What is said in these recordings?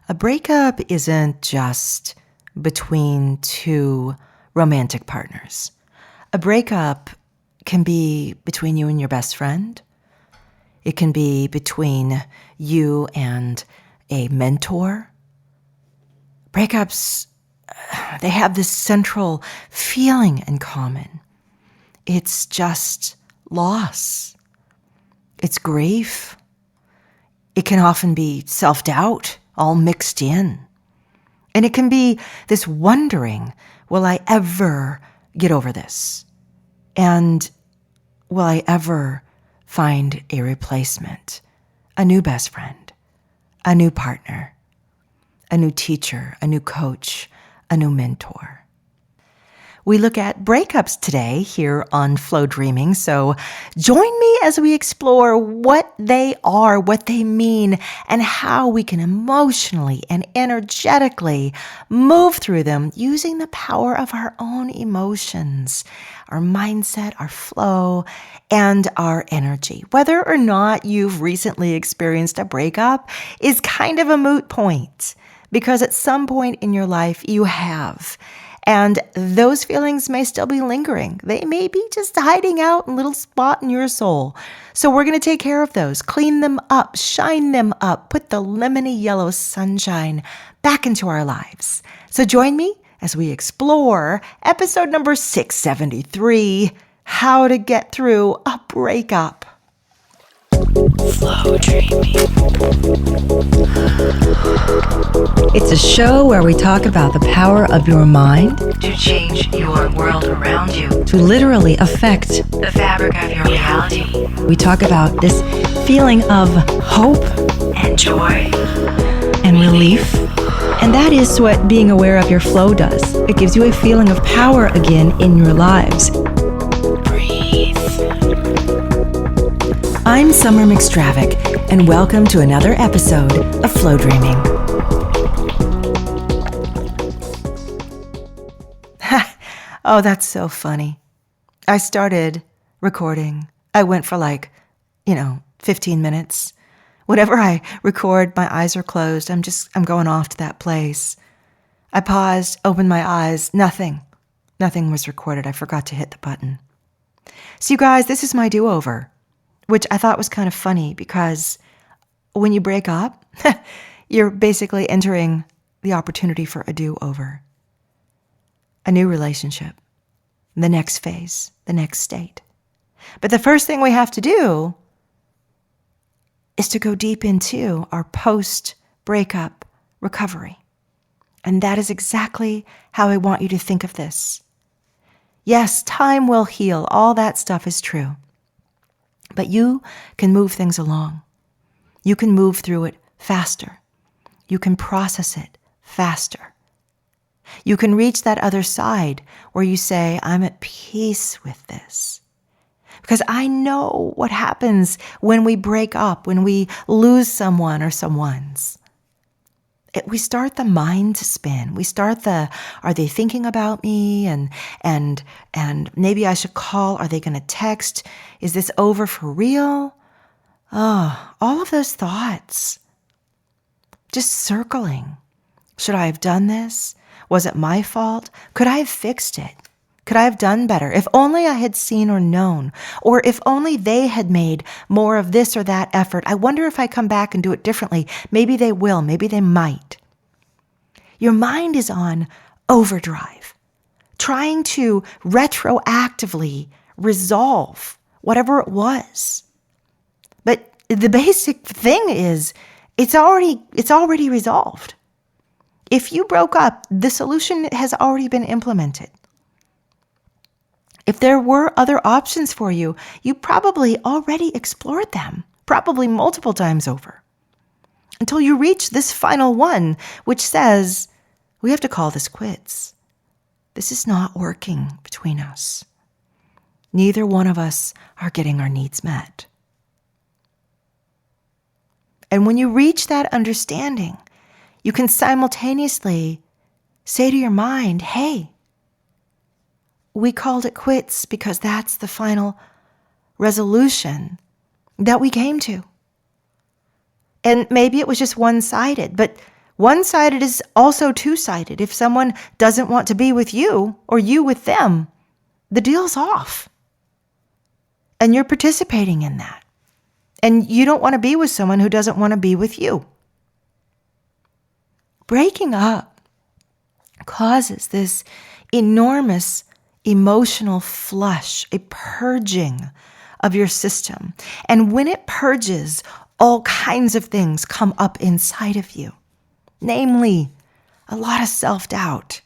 A breakup isn't just between two romantic partners. A breakup can be between you and your best friend. It can be between you and a mentor. Breakups, they have this central feeling in common. It's just loss. It's grief. It can often be self-doubt all mixed in. And it can be this wondering, will I ever get over this? And will I ever find a replacement, a new best friend, a new partner, a new teacher, a new coach, a new mentor? We look at breakups today here on Flow Dreaming, so join me as we explore what they are, what they mean, and how we can emotionally and energetically move through them using the power of our own emotions, our mindset, our flow, and our energy. Whether or not you've recently experienced a breakup is kind of a moot point, because at some point in your life you have. And those feelings may still be lingering. They may be just hiding out in a little spot in your soul. So we're going to take care of those, clean them up, shine them up, put the lemony yellow sunshine back into our lives. So join me as we explore episode number 673, How to Get Through a Breakup. Flow Dreaming. It's a show where we talk about the power of your mind to change your world around you, to literally affect the fabric of your reality. We talk about this feeling of hope and joy and relief. And that is what being aware of your flow does. It gives you a feeling of power again in your lives. Breathe. I'm Summer McStravick, and welcome to another episode of Flow Dreaming. Oh, that's so funny. I started recording. I went for 15 minutes. Whenever I record, my eyes are closed. I'm going off to that place. I paused, opened my eyes. Nothing was recorded. I forgot to hit the button. So you guys, this is my do-over, which I thought was kind of funny because when you break up, you're basically entering the opportunity for a do-over, a new relationship, the next phase, the next state. But the first thing we have to do is to go deep into our post-breakup recovery. And that is exactly how I want you to think of this. Yes, time will heal. All that stuff is true. But you can move things along. You can move through it faster. You can process it faster. You can reach that other side where you say, I'm at peace with this. Because I know what happens when we break up, when we lose someone or someone's. We start the mind to spin. We start are they thinking about me? And maybe I should call. Are they going to text? Is this over for real? Oh, all of those thoughts. Just circling. Should I have done this? Was it my fault? Could I have fixed it? Could I have done better? If only I had seen or known, or if only they had made more of this or that effort. I wonder if I come back and do it differently. Maybe they will. Maybe they might. Your mind is on overdrive, trying to retroactively resolve whatever it was. But the basic thing is it's already resolved. If you broke up, the solution has already been implemented. If there were other options for you, you probably already explored them, probably multiple times over, until you reach this final one, which says, we have to call this quits. This is not working between us. Neither one of us are getting our needs met. And when you reach that understanding, you can simultaneously say to your mind, hey, we called it quits because that's the final resolution that we came to. And maybe it was just one-sided, but One-sided is also two-sided. If someone doesn't want to be with you or you with them, the deal's off. And you're participating in that. And you don't want to be with someone who doesn't want to be with you. Breaking up causes this enormous emotional flush, a purging of your system. And when it purges, all kinds of things come up inside of you. Namely, a lot of self-doubt.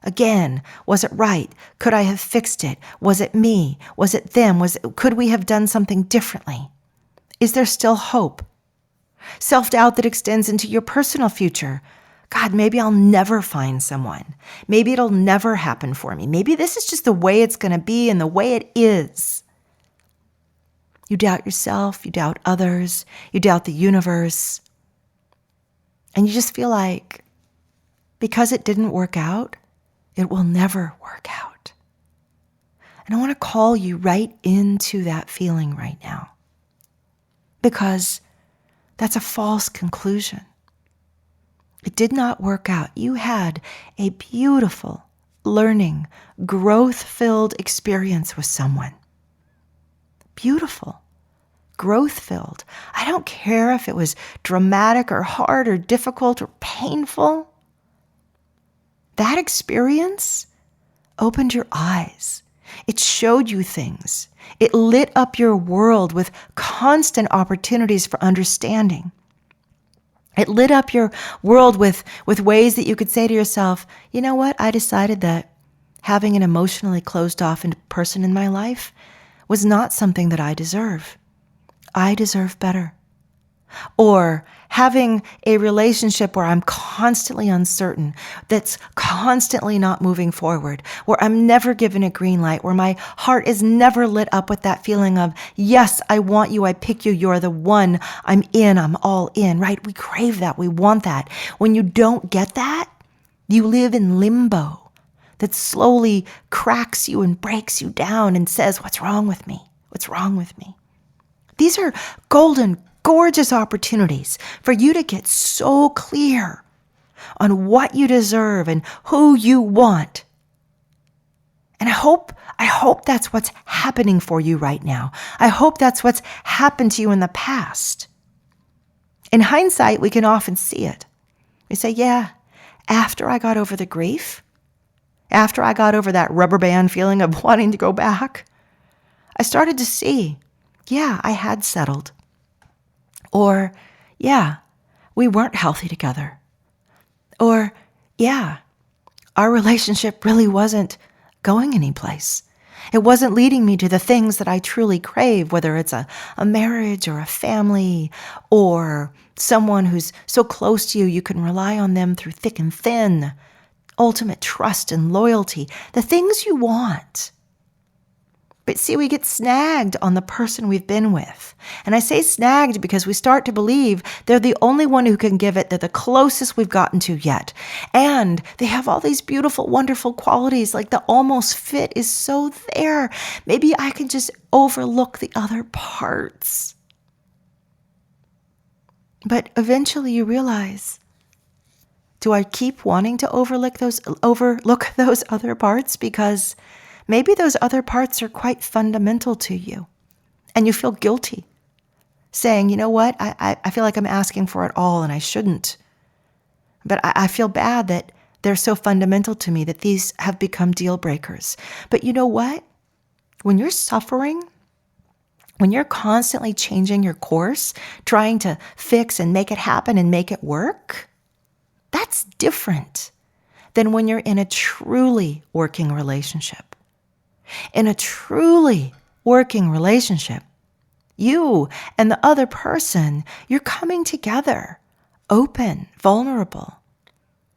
Again, was it right? Could I have fixed it? Was it me? Was it them? Could we have done something differently? Is there still hope? Self-doubt that extends into your personal future. God, maybe I'll never find someone. Maybe it'll never happen for me. Maybe this is just the way it's going to be and the way it is. You doubt yourself, you doubt others, you doubt the universe. And you just feel like because it didn't work out, it will never work out. And I want to call you right into that feeling right now. Because that's a false conclusion. It did not work out. You had a beautiful, learning, growth-filled experience with someone. Beautiful, growth-filled. I don't care if it was dramatic or hard or difficult or painful. That experience opened your eyes. It showed you things. It lit up your world with constant opportunities for understanding. It lit up your world with ways that you could say to yourself, you know what? I decided that having an emotionally closed off person in my life was not something that I deserve. I deserve better. Or having a relationship where I'm constantly uncertain, that's constantly not moving forward, where I'm never given a green light, where my heart is never lit up with that feeling of, yes, I want you, I pick you, you're the one, I'm in, I'm all in, right? We crave that, we want that. When you don't get that, you live in limbo that slowly cracks you and breaks you down and says, what's wrong with me? What's wrong with me? These are golden, gorgeous opportunities for you to get so clear on what you deserve and who you want. And I hope that's what's happening for you right now. I hope that's what's happened to you in the past. In hindsight, we can often see it. We say, yeah, after I got over the grief, after I got over that rubber band feeling of wanting to go back, I started to see, yeah, I had settled. Or, yeah, we weren't healthy together. Or, yeah, our relationship really wasn't going anyplace. It wasn't leading me to the things that I truly crave, whether it's a marriage or a family or someone who's so close to you, you can rely on them through thick and thin, ultimate trust and loyalty, the things you want. But see, we get snagged on the person we've been with. And I say snagged because we start to believe they're the only one who can give it. They're the closest we've gotten to yet. And they have all these beautiful, wonderful qualities, like the almost fit is so there. Maybe I can just overlook the other parts. But eventually you realize, do I keep wanting to overlook those other parts? Because maybe those other parts are quite fundamental to you, and you feel guilty, saying, you know what, I feel like I'm asking for it all, and I shouldn't. But I feel bad that they're so fundamental to me that these have become deal breakers. But you know what? When you're suffering, when you're constantly changing your course, trying to fix and make it happen and make it work, that's different than when you're in a truly working relationship. In a truly working relationship, you and the other person, you're coming together, open, vulnerable.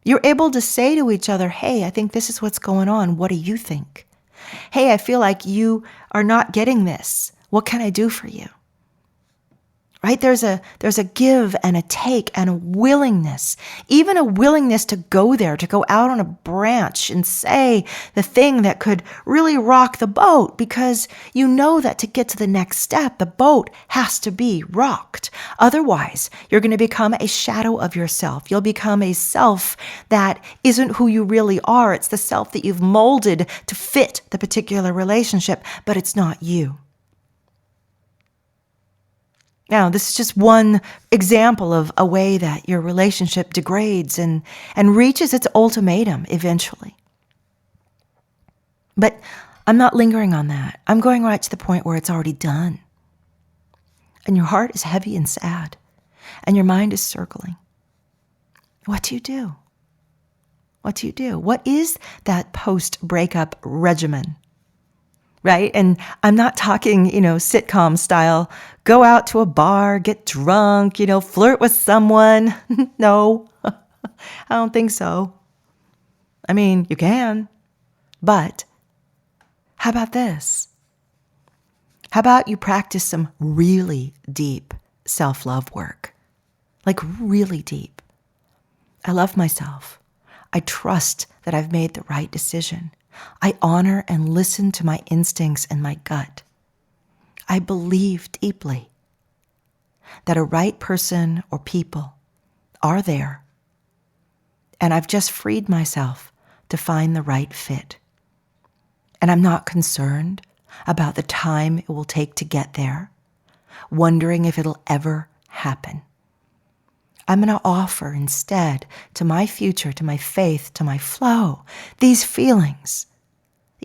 You're able to say to each other, hey, I think this is what's going on. What do you think? Hey, I feel like you are not getting this. What can I do for you? right? There's a give and a take and a willingness, even a willingness to go there, to go out on a branch and say the thing that could really rock the boat, because you know that to get to the next step, the boat has to be rocked. Otherwise, you're going to become a shadow of yourself. You'll become a self that isn't who you really are. It's the self that you've molded to fit the particular relationship, but it's not you. Now, this is just one example of a way that your relationship degrades and reaches its ultimatum eventually. But I'm not lingering on that. I'm going right to the point where it's already done. And your heart is heavy and sad, and your mind is circling. What do you do? What do you do? What is that post-breakup regimen? Right? And I'm not talking, sitcom style, go out to a bar, get drunk, flirt with someone. No, I don't think so. I mean, you can, but how about this? How about you practice some really deep self-love work? Like really deep. I love myself. I trust that I've made the right decision. I honor and listen to my instincts and my gut. I believe deeply that a right person or people are there, and I've just freed myself to find the right fit. And I'm not concerned about the time it will take to get there, wondering if it'll ever happen. I'm going to offer instead to my future, to my faith, to my flow, these feelings.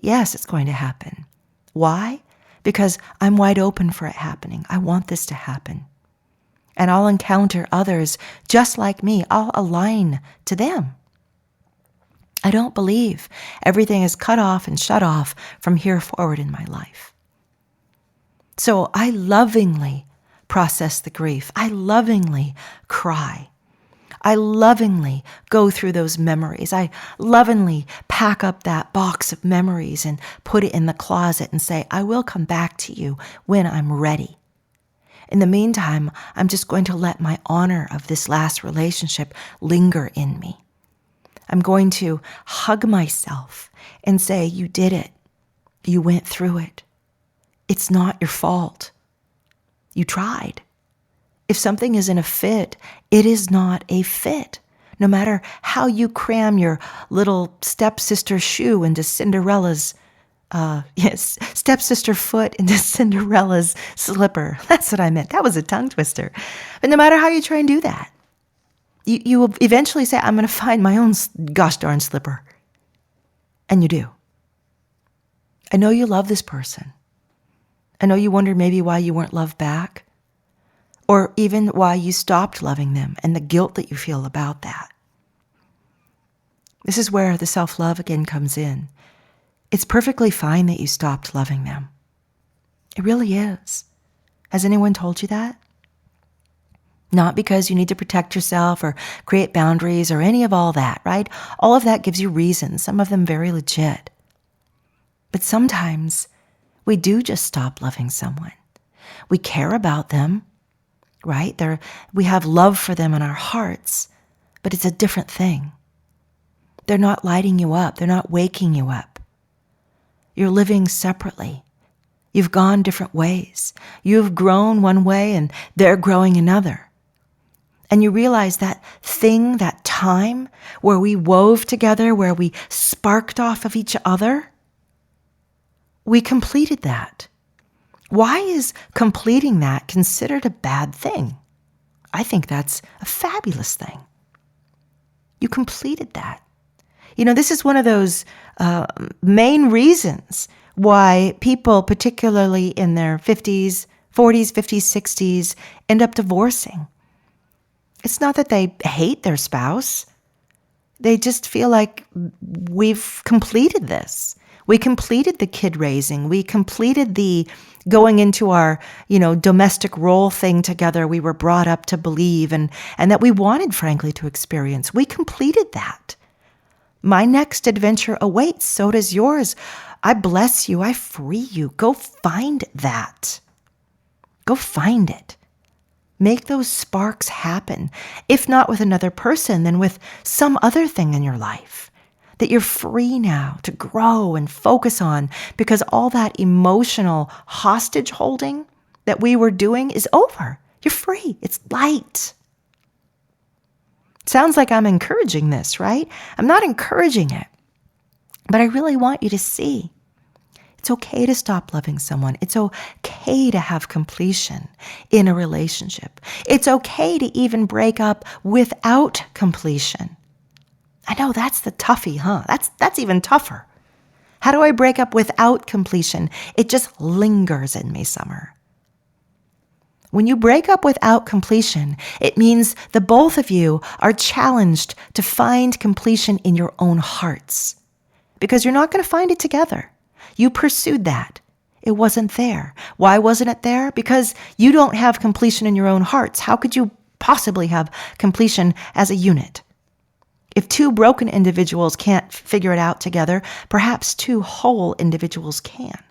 Yes, it's going to happen. Why? Because I'm wide open for it happening. I want this to happen. And I'll encounter others just like me. I'll align to them. I don't believe everything is cut off and shut off from here forward in my life. So I lovingly process the grief. I lovingly cry. I lovingly go through those memories. I lovingly pack up that box of memories and put it in the closet and say, I will come back to you when I'm ready. In the meantime, I'm just going to let my honor of this last relationship linger in me. I'm going to hug myself and say, you did it. You went through it. It's not your fault. You tried. If something isn't a fit, it is not a fit. No matter how you cram your little stepsister shoe into Cinderella's, stepsister foot into Cinderella's slipper. That's what I meant. That was a tongue twister. But no matter how you try and do that, you will eventually say, I'm going to find my own gosh darn slipper. And you do. I know you love this person. I know you wondered maybe why you weren't loved back, or even why you stopped loving them and the guilt that you feel about that. This is where the self-love again comes in. It's perfectly fine that you stopped loving them. It really is. Has anyone told you that? Not because you need to protect yourself or create boundaries or any of all that, right? All of that gives you reasons, some of them very legit. But sometimes we do just stop loving someone. We care about them, right? We have love for them in our hearts, but it's a different thing. They're not lighting you up. They're not waking you up. You're living separately. You've gone different ways. You've grown one way and they're growing another. And you realize that thing, that time where we wove together, where we sparked off of each other, we completed that. Why is completing that considered a bad thing? I think that's a fabulous thing. You completed that. This is one of those main reasons why people, particularly in their 50s, 40s, 50s, 60s, end up divorcing. It's not that they hate their spouse. They just feel like we've completed this. We completed the kid raising. We completed the going into our, domestic role thing together we were brought up to believe and that we wanted, frankly, to experience. We completed that. My next adventure awaits. So does yours. I bless you. I free you. Go find that. Go find it. Make those sparks happen. If not with another person, then with some other thing in your life that you're free now to grow and focus on, because all that emotional hostage holding that we were doing is over. You're free. It's light. Sounds like I'm encouraging this, right? I'm not encouraging it, but I really want you to see it's okay to stop loving someone. It's okay to have completion in a relationship. It's okay to even break up without completion. I know that's the toughie, huh? That's even tougher. How do I break up without completion? It just lingers in me, Summer. When you break up without completion, it means the both of you are challenged to find completion in your own hearts, because you're not going to find it together. You pursued that. It wasn't there. Why wasn't it there? Because you don't have completion in your own hearts. How could you possibly have completion as a unit? If two broken individuals can't figure it out together, perhaps two whole individuals can.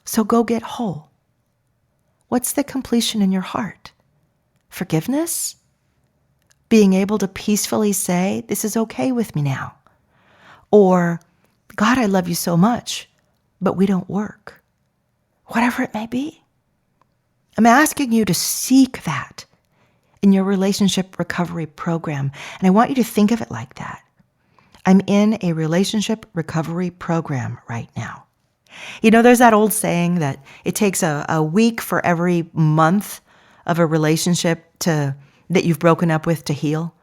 So go get whole. What's the completion in your heart? Forgiveness? Being able to peacefully say, this is okay with me now. Or, God, I love you so much, but we don't work. Whatever it may be. I'm asking you to seek that in your relationship recovery program. And I want you to think of it like that. I'm in a relationship recovery program right now. You know, there's that old saying that it takes a week for every month of a relationship that you've broken up with to heal.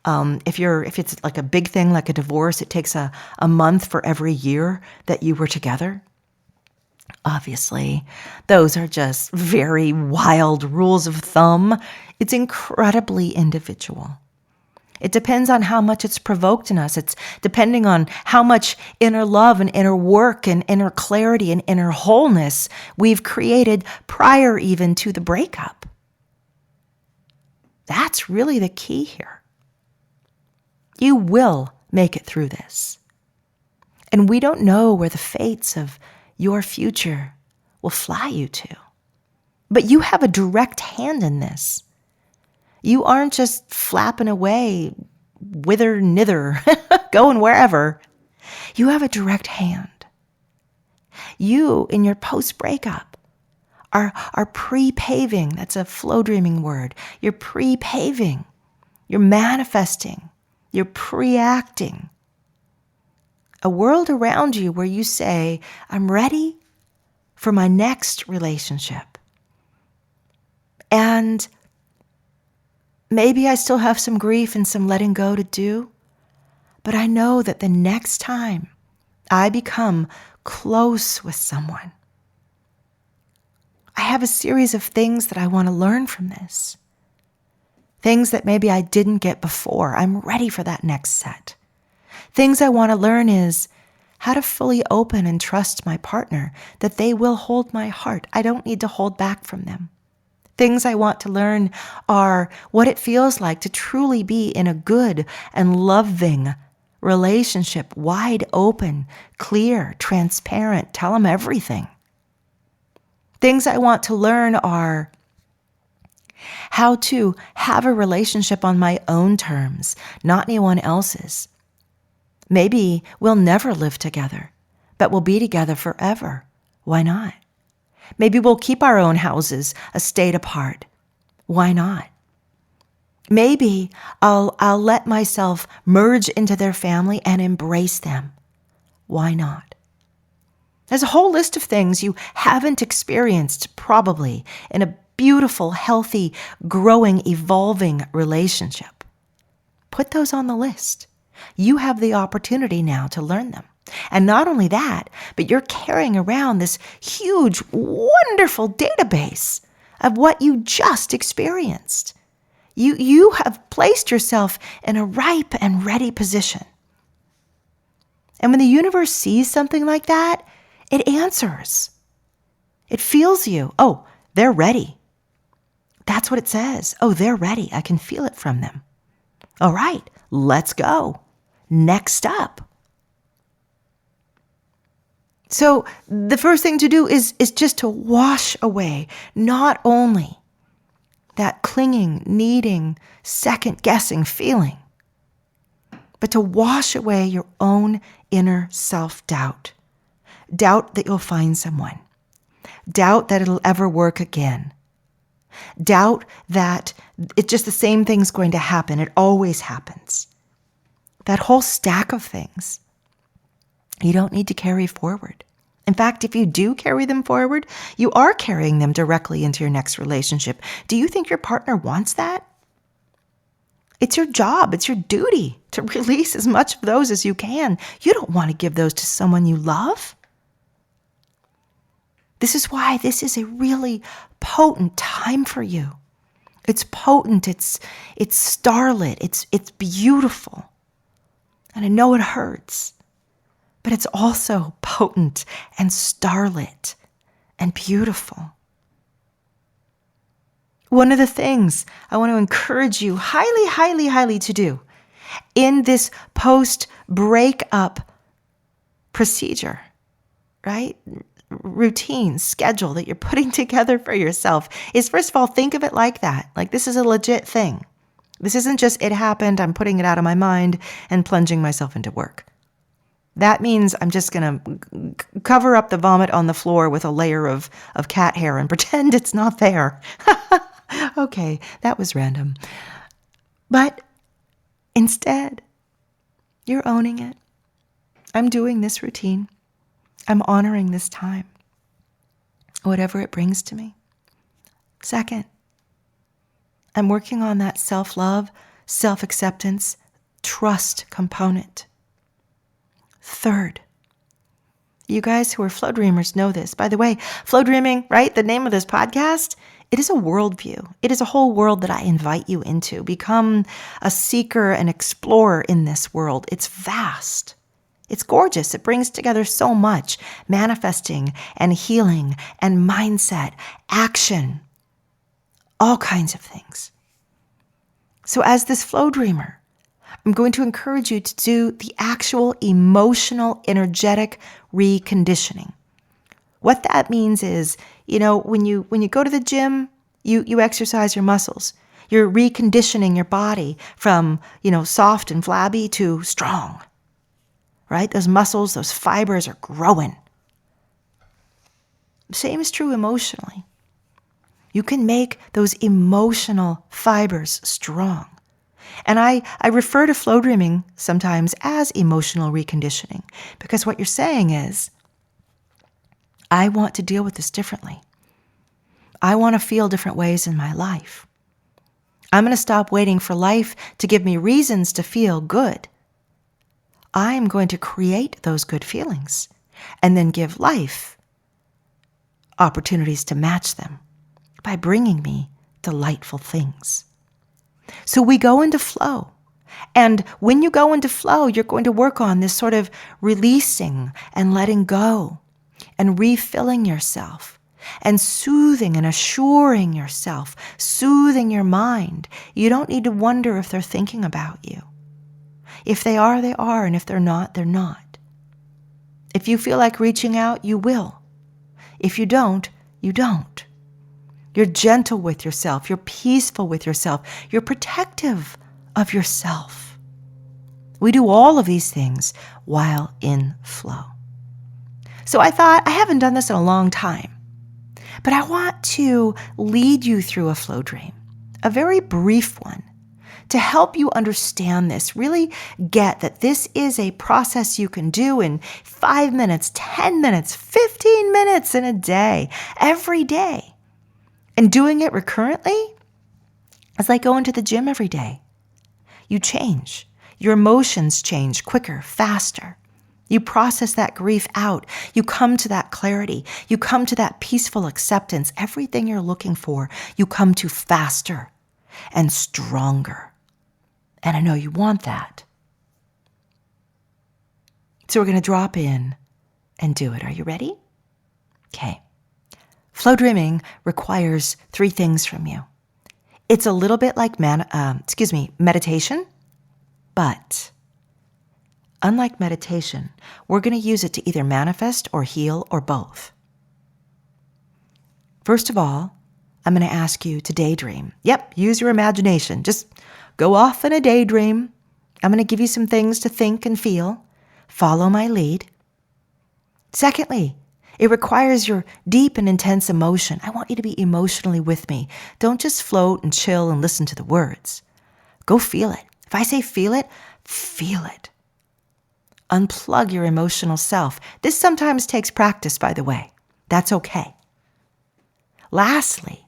If it's like a big thing like a divorce, it takes a month for every year that you were together. Obviously, those are just very wild rules of thumb. It's incredibly individual. It depends on how much it's provoked in us. It's depending on how much inner love and inner work and inner clarity and inner wholeness we've created prior even to the breakup. That's really the key here. You will make it through this. And we don't know where the fates of your future will fly you to. But you have a direct hand in this. You aren't just flapping away, whither nither, going wherever. You have a direct hand. You, in your post-breakup, are pre-paving. That's a flow dreaming word. You're pre-paving. You're manifesting. You're pre-acting. A world around you where you say, I'm ready for my next relationship. And maybe I still have some grief and some letting go to do, but I know that the next time I become close with someone, I have a series of things that I want to learn from this. Things that maybe I didn't get before. I'm ready for that next set. Things I want to learn is how to fully open and trust my partner, that they will hold my heart. I don't need to hold back from them. Things I want to learn are what it feels like to truly be in a good and loving relationship, wide open, clear, transparent, tell them everything. Things I want to learn are how to have a relationship on my own terms, not anyone else's. Maybe we'll never live together, but we'll be together forever. Why not? Maybe we'll keep our own houses a state apart. Why not? Maybe I'll let myself merge into their family and embrace them. Why not? There's a whole list of things you haven't experienced probably in a beautiful, healthy, growing, evolving relationship. Put those on the list. You have the opportunity now to learn them. And not only that, but you're carrying around this huge, wonderful database of what you just experienced. You have placed yourself in a ripe and ready position. And when the universe sees something like that, it answers. It feels you. Oh, they're ready. That's what it says. Oh, they're ready. I can feel it from them. All right, let's go. Next up. So the first thing to do is just to wash away not only that clinging, needing, second-guessing feeling, but to wash away your own inner self-doubt. Doubt that you'll find someone. Doubt that it'll ever work again. Doubt that it's just the same thing's going to happen. It always happens. That whole stack of things you don't need to carry forward. In fact, if you do carry them forward, you are carrying them directly into your next relationship. Do you think your partner wants that? It's your job, it's your duty to release as much of those as you can. You don't want to give those to someone you love. This is why this is a really potent time for you. It's potent, it's starlit, it's beautiful. And I know it hurts, but it's also potent and starlit and beautiful. One of the things I want to encourage you highly, highly, highly to do in this post-breakup procedure, right? Routine, schedule that you're putting together for yourself is, first of all, think of it like that. Like, this is a legit thing. This isn't just it happened, I'm putting it out of my mind and plunging myself into work. That means I'm just going to cover up the vomit on the floor with a layer of cat hair and pretend it's not there. Okay, that was random. But instead, you're owning it. I'm doing this routine. I'm honoring this time, whatever it brings to me. Second, I'm working on that self-love, self-acceptance, trust component. Third, you guys who are flow dreamers know this. By the way, flow dreaming, right? The name of this podcast, it is a worldview. It is a whole world that I invite you into. Become a seeker and explorer in this world. It's vast. It's gorgeous. It brings together so much: manifesting and healing and mindset, action, all kinds of things. So as this flow dreamer, I'm going to encourage you to do the actual emotional, energetic reconditioning. What that means is, when you go to the gym, you exercise your muscles. You're reconditioning your body from, soft and flabby to strong, right? Those muscles, those fibers are growing. Same is true emotionally. You can make those emotional fibers strong. And I refer to flow dreaming sometimes as emotional reconditioning, because what you're saying is, I want to deal with this differently. I want to feel different ways in my life. I'm going to stop waiting for life to give me reasons to feel good. I'm going to create those good feelings and then give life opportunities to match them by bringing me delightful things. So we go into flow. And when you go into flow, you're going to work on this sort of releasing and letting go and refilling yourself and soothing and assuring yourself, soothing your mind. You don't need to wonder if they're thinking about you. If they are, they are. And if they're not, they're not. If you feel like reaching out, you will. If you don't, you don't. You're gentle with yourself. You're peaceful with yourself. You're protective of yourself. We do all of these things while in flow. So I thought, I haven't done this in a long time, but I want to lead you through a flow dream, a very brief one, to help you understand this, really get that this is a process you can do in 5 minutes, 10 minutes, 15 minutes in a day, every day. And doing it recurrently is like going to the gym every day. You change. Your emotions change quicker, faster. You process that grief out. You come to that clarity. You come to that peaceful acceptance. Everything you're looking for, you come to faster and stronger. And I know you want that. So we're going to drop in and do it. Are you ready? Okay. Flow dreaming requires 3 things from you. It's a little bit like meditation, but unlike meditation, we're going to use it to either manifest or heal or both. First of all, I'm going to ask you to daydream. Yep, use your imagination. Just go off in a daydream. I'm going to give you some things to think and feel. Follow my lead. Secondly, it requires your deep and intense emotion. I want you to be emotionally with me. Don't just float and chill and listen to the words. Go feel it. If I say feel it, feel it. Unplug your emotional self. This sometimes takes practice, by the way. That's okay. Lastly,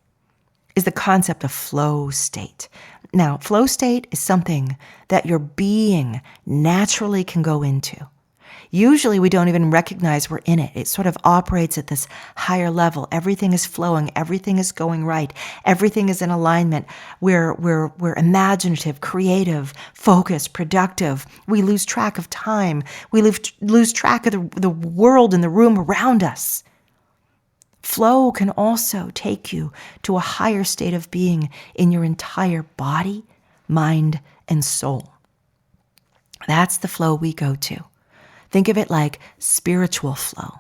is the concept of flow state. Now, flow state is something that your being naturally can go into. Usually we don't even recognize we're in it. It sort of operates at this higher level. Everything is flowing. Everything is going right. Everything is in alignment. We're imaginative, creative, focused, productive. We lose track of time. We lose track of the world and the room around us. Flow can also take you to a higher state of being in your entire body, mind, and soul. That's the flow we go to. Think of it like spiritual flow,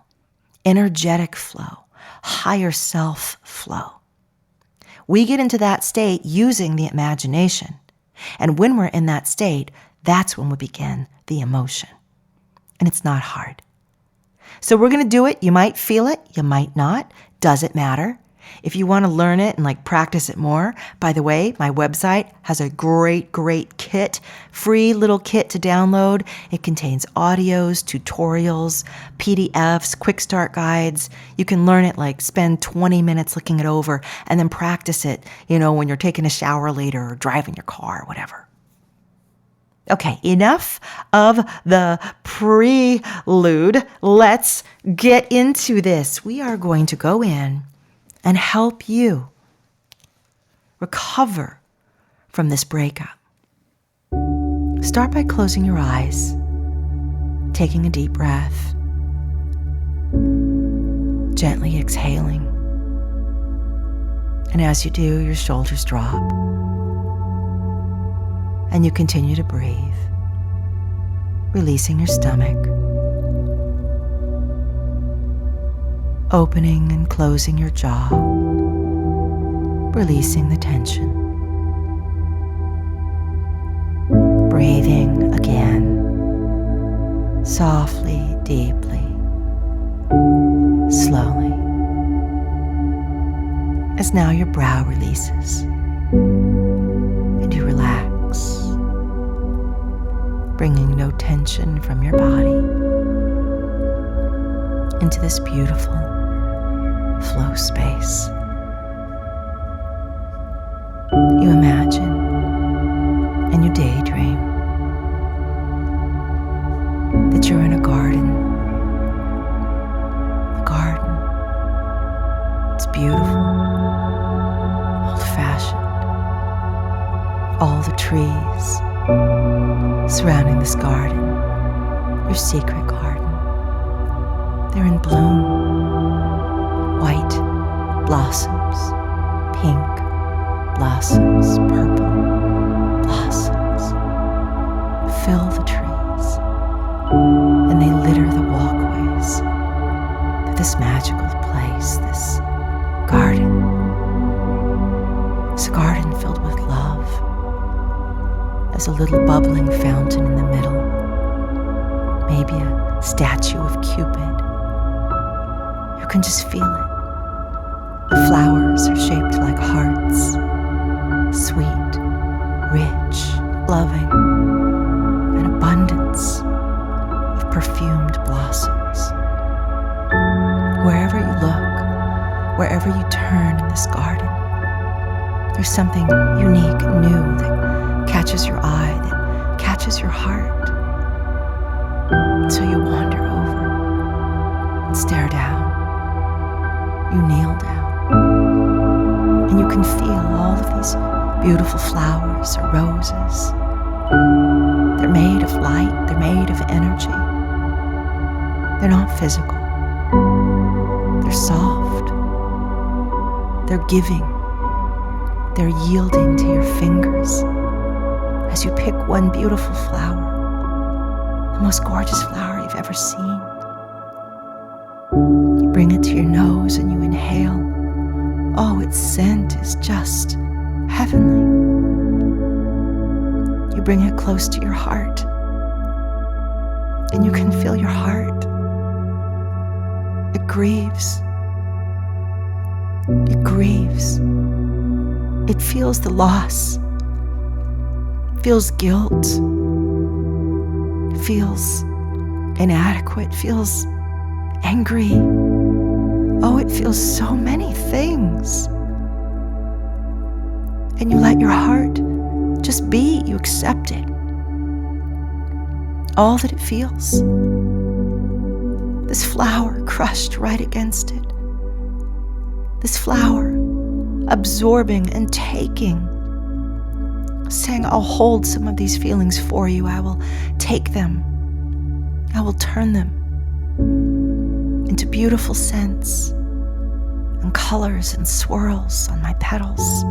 energetic flow, higher self flow. We get into that state using the imagination. And when we're in that state, that's when we begin the emotion. And it's not hard. So we're going to do it. You might feel it. You might not. Doesn't matter. If you want to learn it and practice it more, by the way, my website has a great kit, free little kit to download. It contains audios, tutorials, PDFs, quick start guides. You can learn it, spend 20 minutes looking it over and then practice it, when you're taking a shower later or driving your car or whatever. Okay, enough of the prelude. Let's get into this. We are going to go in and help you recover from this breakup. Start by closing your eyes, taking a deep breath, gently exhaling. And as you do, your shoulders drop. And you continue to breathe, releasing your stomach, opening and closing your jaw, releasing the tension. Breathing again, softly, deeply, slowly. As now your brow releases and you relax, bringing no tension from your body into this beautiful flow space. You imagine and you daydream that you're in a garden. A garden. It's beautiful, old-fashioned. All the trees surrounding this garden, your secret garden, they're in bloom. White blossoms, pink blossoms, purple blossoms fill the trees, and they litter the walkways to this magical place, this garden. It's a garden filled with love. There's a little bubbling fountain in the middle, maybe a statue of Cupid. You can just feel it. The flowers are shaped like hearts, sweet, rich, loving, an abundance of perfumed blossoms. Wherever you look, wherever you turn in this garden, there's something unique and new that catches your eye, that catches your heart. And so you wander over and stare down. You kneel down. And you can feel all of these beautiful flowers or roses. They're made of light. They're made of energy. They're not physical. They're soft. They're giving. They're yielding to your fingers as you pick one beautiful flower, the most gorgeous flower you've ever seen. You bring it to your nose and you inhale Oh, its scent is just heavenly. You bring it close to your heart, and you can feel your heart. It grieves. It grieves. It feels the loss, feels guilt, feels inadequate, feels angry. Oh, it feels so many things. And you let your heart just be. You accept it. All that it feels. This flower crushed right against it. This flower absorbing and taking, saying, I'll hold some of these feelings for you. I will take them. I will turn them into beautiful scents and colors and swirls on my petals.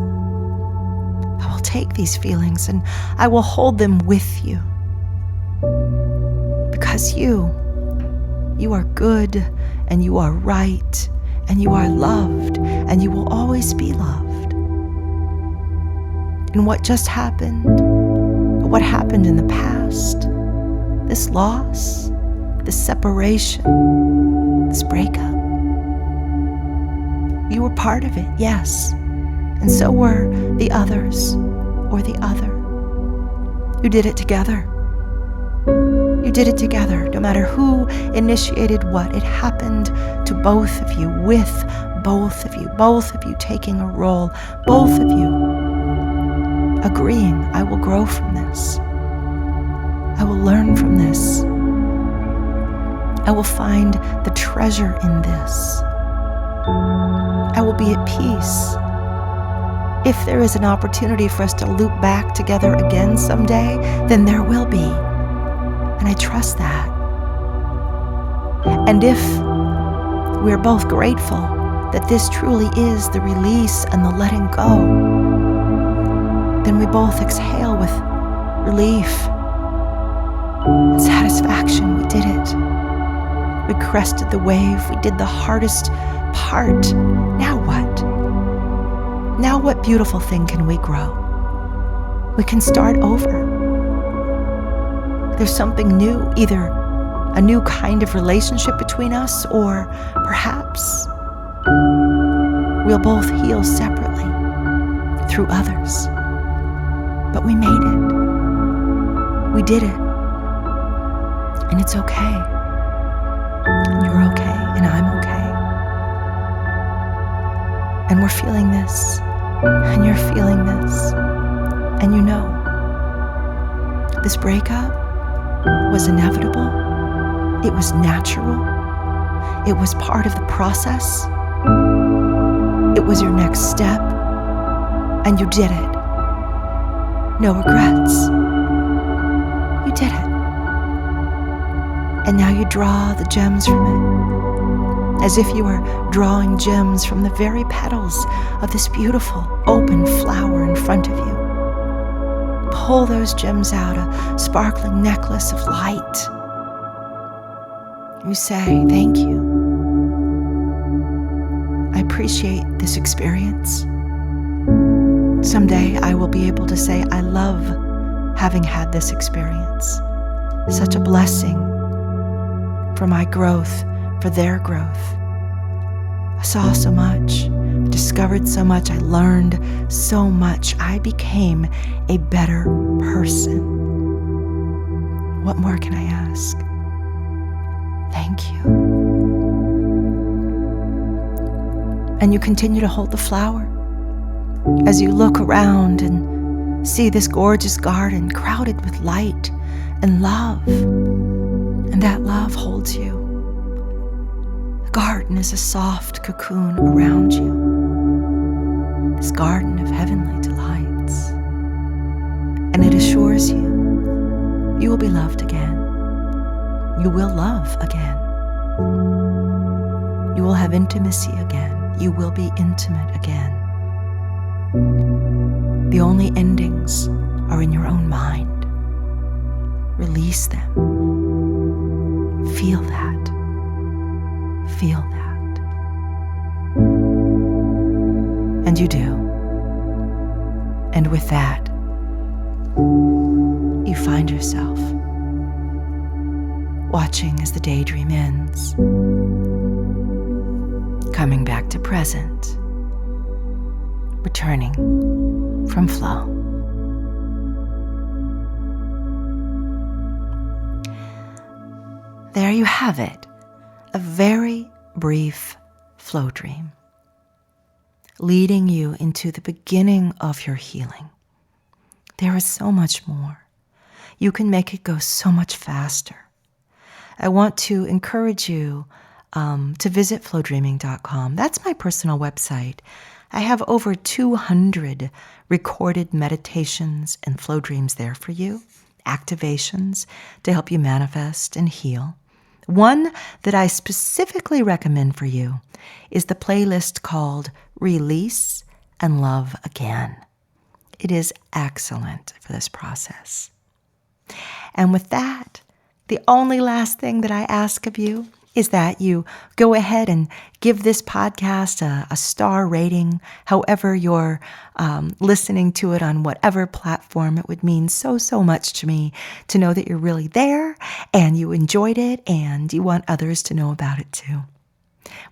I will take these feelings and I will hold them with you. Because you are good, and you are right, and you are loved, and you will always be loved. And what just happened, what happened in the past, this loss, this separation, this breakup, you were part of it, yes. And so were the others, or the other. You did it together. You did it together, no matter who initiated what. It happened to both of you, with both of you taking a role, both of you agreeing, I will grow from this. I will learn from this. I will find the treasure in this. I will be at peace. If there is an opportunity for us to loop back together again someday, then there will be. And I trust that. And if we're both grateful that this truly is the release and the letting go, then we both exhale with relief and satisfaction. We did it. We crested the wave. We did the hardest part. Now what? Now what beautiful thing can we grow? We can start over. There's something new, either a new kind of relationship between us, or perhaps we'll both heal separately through others. But we made it. We did it. And it's okay. And you're okay, and I'm okay. And we're feeling this, and you're feeling this. And you know, this breakup was inevitable. It was natural. It was part of the process. It was your next step, and you did it. No regrets. You did it. And now you draw the gems from it, as if you were drawing gems from the very petals of this beautiful open flower in front of you. Pull those gems out, a sparkling necklace of light. You say, thank you. I appreciate this experience. Someday I will be able to say, I love having had this experience. Such a blessing for my growth, for their growth. I saw so much, discovered so much, I learned so much. I became a better person. What more can I ask? Thank you. And you continue to hold the flower as you look around and see this gorgeous garden crowded with light and love. And that love holds you. The garden is a soft cocoon around you. This garden of heavenly delights. And it assures you, you will be loved again. You will love again. You will have intimacy again. You will be intimate again. The only endings are in your own mind. Release them. Feel that. Feel that. And you do. And with that, you find yourself watching as the daydream ends, coming back to present, returning from flow. There you have it, a very brief flow dream, leading you into the beginning of your healing. There is so much more. You can make it go so much faster. I want to encourage you to visit flowdreaming.com. That's my personal website. I have over 200 recorded meditations and flow dreams there for you, activations to help you manifest and heal. One that I specifically recommend for you is the playlist called Release and Love Again. It is excellent for this process. And with that, the only last thing that I ask of you is that you go ahead and give this podcast a star rating, however you're listening to it on whatever platform. It would mean so much to me to know that you're really there and you enjoyed it and you want others to know about it too.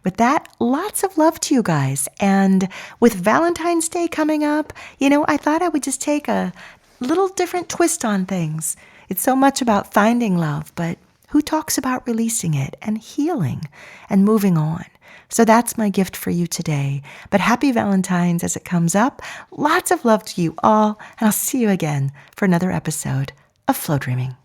With that, lots of love to you guys. And with Valentine's Day coming up, I thought I would just take a little different twist on things. It's so much about finding love, but who talks about releasing it and healing and moving on? So that's my gift for you today. But happy Valentine's as it comes up. Lots of love to you all, and I'll see you again for another episode of Flow Dreaming.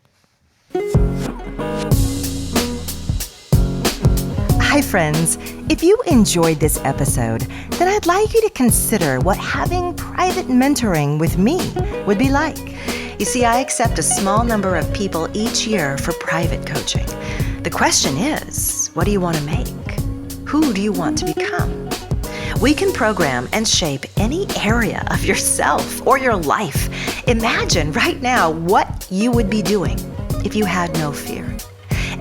Hi, friends. If you enjoyed this episode, then I'd like you to consider what having private mentoring with me would be like. You see, I accept a small number of people each year for private coaching. The question is, what do you want to make? Who do you want to become? We can program and shape any area of yourself or your life. Imagine right now what you would be doing if you had no fear.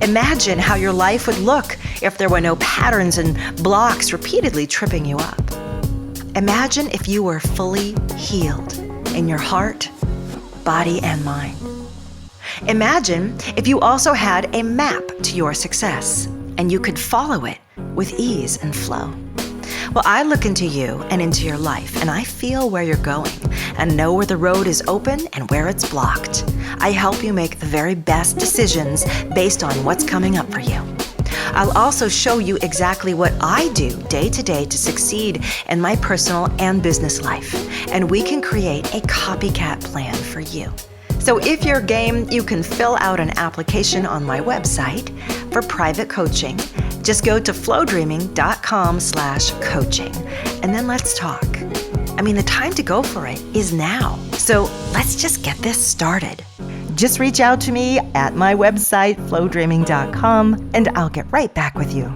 Imagine how your life would look if there were no patterns and blocks repeatedly tripping you up. Imagine if you were fully healed in your heart, body, and mind. Imagine if you also had a map to your success and you could follow it with ease and flow. Well, I look into you and into your life, and I feel where you're going and know where the road is open and where it's blocked. I help you make the very best decisions based on what's coming up for you. I'll also show you exactly what I do day to day to succeed in my personal and business life, and we can create a copycat plan for you. So if you're game, you can fill out an application on my website for private coaching. Just go to flowdreaming.com/coaching, and then let's talk. The time to go for it is now. So let's just get this started. Just reach out to me at my website, flowdreaming.com, and I'll get right back with you.